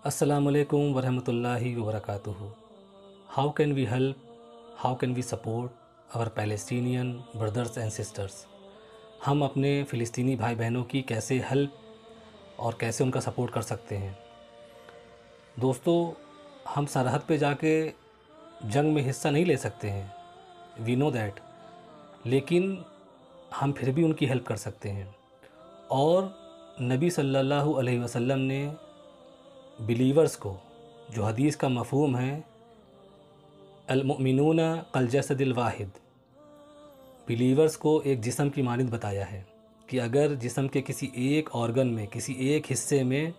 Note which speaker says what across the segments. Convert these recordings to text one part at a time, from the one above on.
Speaker 1: Assalamu alaikum warahmatullahi wabarakatuh. How can we help? How can we support our Palestinian brothers and sisters? हम अपने फ़िलिस्तीनी भाई बहनों की कैसे हेल्प और कैसे उनका सपोर्ट कर सकते हैं। दोस्तों, हम सरहद पे जाके जंग में हिस्सा नहीं ले सकते हैं, वी नो दैट, लेकिन हम फिर भी उनकी हेल्प कर सकते हैं। और नबी सल्लल्लाहु अलैहि वसल्लम ने बिलीवर्स को, जो हदीस का मफ़हूम है, अल मुमिनूना कल जसदिल वाहिद, बिलीवर्स को एक जिस्म की मानद बताया है कि अगर जिस्म के किसी एक ऑर्गन में, किसी एक हिस्से में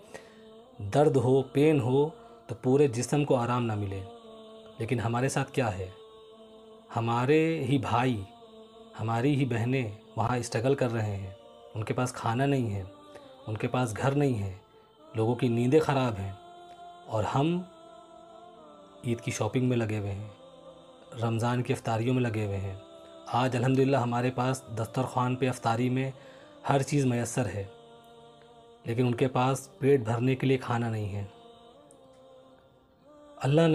Speaker 1: दर्द हो, पेन हो, तो पूरे जिस्म को आराम ना मिले। लेकिन हमारे साथ क्या है? हमारे ही भाई, हमारी ही बहनें वहाँ स्ट्रगल कर रहे हैं, उनके पास खाना नहीं है, उनके पास घर नहीं है, लोगों की नींदें ख़राब हैं, और हम ईद की शॉपिंग में लगे हुए हैं, रमज़ान की इफ्तारियों में लगे हुए हैं। आज अल्हम्दुलिल्लाह हमारे पास दस्तरख़्वान पे इफ्तारी में हर चीज़ मैसर है, लेकिन उनके पास पेट भरने के लिए खाना नहीं है। अल्लाह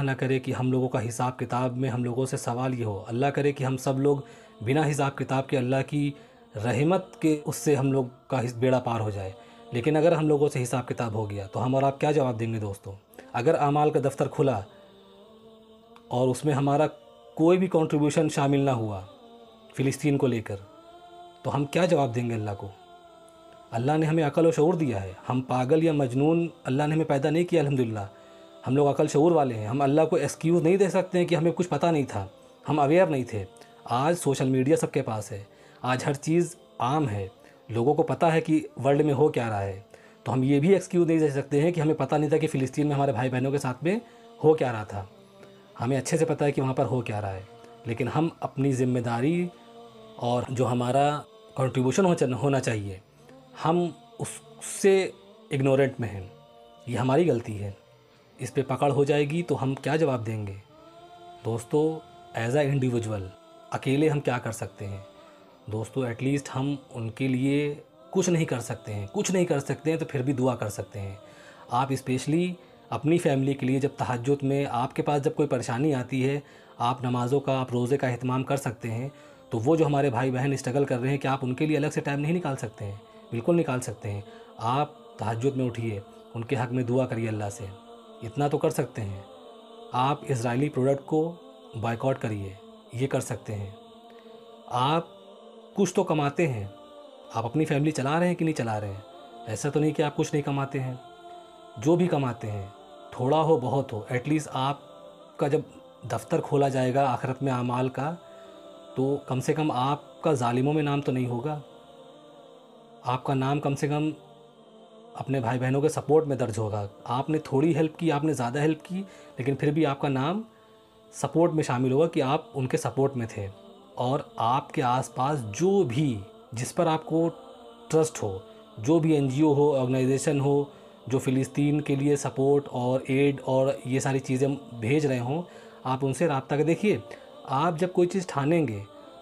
Speaker 1: ना करे कि हम लोगों का हिसाब किताब में हम लोगों से सवाल ये हो। अल्लाह करे कि हम सब लोग बिना हिसाब किताब के अल्लाह की रहमत के उससे हम लोग का बेड़ा पार हो जाए। लेकिन अगर हम लोगों से हिसाब किताब हो गया तो हम और आप क्या जवाब देंगे दोस्तों? अगर आमाल का दफ्तर खुला और उसमें हमारा कोई भी कंट्रीब्यूशन शामिल ना हुआ फ़िलिस्तीन को लेकर, तो हम क्या जवाब देंगे अल्लाह को? अल्लाह ने हमें अकल और शऊर दिया है। हम पागल या मजनून अल्लाह ने हमें पैदा नहीं किया। अल्हम्दुलिल्लाह हम लोग अकल शऊर वाले हैं। हम अल्लाह को एक्सक्यूज़ नहीं दे सकते हैं कि हमें कुछ पता नहीं था, हम अवेयर नहीं थे। आज सोशल मीडिया सबके पास है, आज हर चीज़ आम है, लोगों को पता है कि वर्ल्ड में हो क्या रहा है। तो हम ये भी एक्सक्यूज़ नहीं दे सकते हैं कि हमें पता नहीं था कि फ़िलिस्तीन में हमारे भाई बहनों के साथ में हो क्या रहा था। हमें अच्छे से पता है कि वहाँ पर हो क्या रहा है, लेकिन हम अपनी ज़िम्मेदारी और जो हमारा कंट्रीब्यूशन होना चाहिए, हम उससे इग्नोरेंट में हैं। ये हमारी गलती है। इस पे पकड़ हो जाएगी तो हम क्या जवाब देंगे? दोस्तों, एज़ अ इंडिविजुअल अकेले हम क्या कर सकते हैं? दोस्तों, एटलीस्ट हम उनके लिए कुछ नहीं कर सकते हैं, कुछ नहीं कर सकते हैं तो फिर भी दुआ कर सकते हैं। आप स्पेशली अपनी फ़ैमिली के लिए जब तहज्जुद में आपके पास जब कोई परेशानी आती है, आप नमाज़ों का, आप रोज़े का एहतमाम कर सकते हैं। तो वो जो हमारे भाई बहन स्ट्रगल कर रहे हैं, क्या आप उनके लिए अलग से टाइम नहीं निकाल सकते हैं? बिल्कुल निकाल सकते हैं। आप तहज्जुद में उठिए, उनके हक़ में दुआ करिए अल्लाह से, इतना तो कर सकते हैं। आप इज़राइली प्रोडक्ट को बॉयकॉट करिए, ये कर सकते हैं। आप कुछ तो कमाते हैं, आप अपनी फैमिली चला रहे हैं कि नहीं चला रहे हैं? ऐसा तो नहीं कि आप कुछ नहीं कमाते हैं। जो भी कमाते हैं, थोड़ा हो बहुत हो, एटलीस्ट आपका जब दफ्तर खोला जाएगा आखिरत में आमाल का, तो कम से कम आपका ज़ालिमों में नाम तो नहीं होगा। आपका नाम कम से कम अपने भाई बहनों के सपोर्ट में दर्ज होगा। आपने थोड़ी हेल्प की, आपने ज़्यादा हेल्प की, लेकिन फिर भी आपका नाम सपोर्ट में शामिल होगा कि आप उनके सपोर्ट में थे। और आपके आसपास जो भी, जिस पर आपको ट्रस्ट हो, जो भी एनजीओ हो, ऑर्गेनाइजेशन हो, जो फ़िलिस्तीन के लिए सपोर्ट और एड और ये सारी चीज़ें भेज रहे हों, आप उनसे रब्ता कर देखिए। आप जब कोई चीज़ ठानेंगे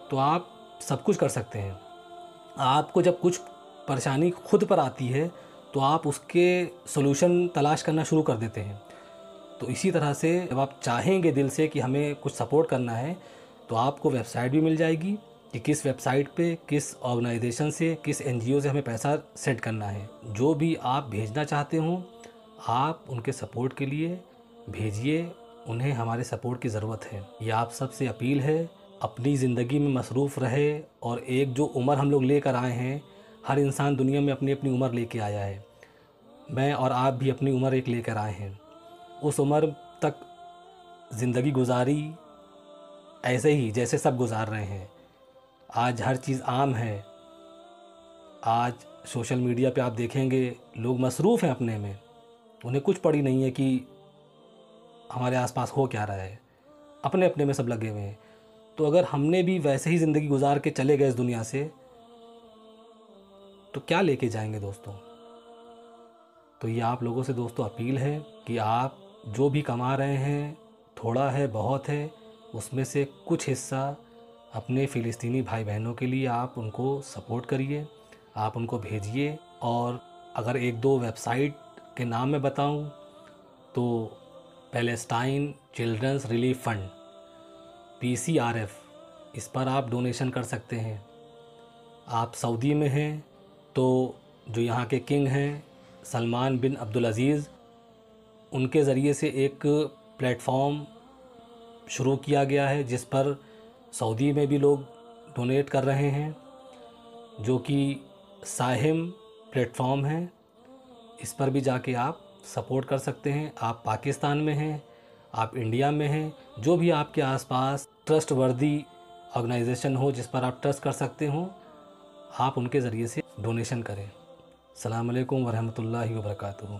Speaker 1: तो आप सब कुछ कर सकते हैं। आपको जब कुछ परेशानी खुद पर आती है तो आप उसके सॉल्यूशन तलाश करना शुरू कर देते हैं। तो इसी तरह से जब आप चाहेंगे दिल से कि हमें कुछ सपोर्ट करना है, तो आपको वेबसाइट भी मिल जाएगी कि किस वेबसाइट पे, किस ऑर्गेनाइजेशन से, किस एनजीओ से हमें पैसा सेंड करना है। जो भी आप भेजना चाहते हो, आप उनके सपोर्ट के लिए भेजिए। उन्हें हमारे सपोर्ट की ज़रूरत है। ये आप सब से अपील है। अपनी ज़िंदगी में मसरूफ़ रहे, और एक जो उम्र हम लोग लेकर आए हैं, हर इंसान दुनिया में अपनी अपनी उम्र लेके आया है। मैं और आप भी अपनी उम्र एक लेकर आए हैं। उस उम्र तक ज़िंदगी गुजारी ऐसे ही जैसे सब गुजार रहे हैं। आज हर चीज़ आम है। आज सोशल मीडिया पे आप देखेंगे लोग मसरूफ़ हैं अपने में, उन्हें कुछ पड़ी नहीं है कि हमारे आसपास हो क्या रहा है, अपने अपने में सब लगे हुए हैं। तो अगर हमने भी वैसे ही ज़िंदगी गुजार के चले गए इस दुनिया से, तो क्या लेके जाएंगे दोस्तों? तो ये आप लोगों से दोस्तों अपील है कि आप जो भी कमा रहे हैं, थोड़ा है बहुत है, उसमें से कुछ हिस्सा अपने फ़िलिस्तीनी भाई बहनों के लिए आप उनको सपोर्ट करिए, आप उनको भेजिए। और अगर एक दो वेबसाइट के नाम मैं बताऊं तो Palestine children's relief fund PCRF, इस पर आप डोनेशन कर सकते हैं। आप सऊदी में हैं तो जो यहाँ के किंग हैं सलमान बिन अब्दुल अज़ीज़, उनके ज़रिए से एक प्लेटफॉर्म शुरू किया गया है जिस पर सऊदी में भी लोग डोनेट कर रहे हैं, जो कि साहिम प्लेटफॉर्म है। इस पर भी जाके आप सपोर्ट कर सकते हैं। आप पाकिस्तान में हैं, आप इंडिया में हैं, जो भी आपके आसपास ट्रस्टवर्दी ऑर्गेनाइजेशन हो जिस पर आप ट्रस्ट कर सकते हो, आप उनके ज़रिए से डोनेशन करें। अस्सलाम वालेकुम वरहमतुल्लाहि वबरकातुहू।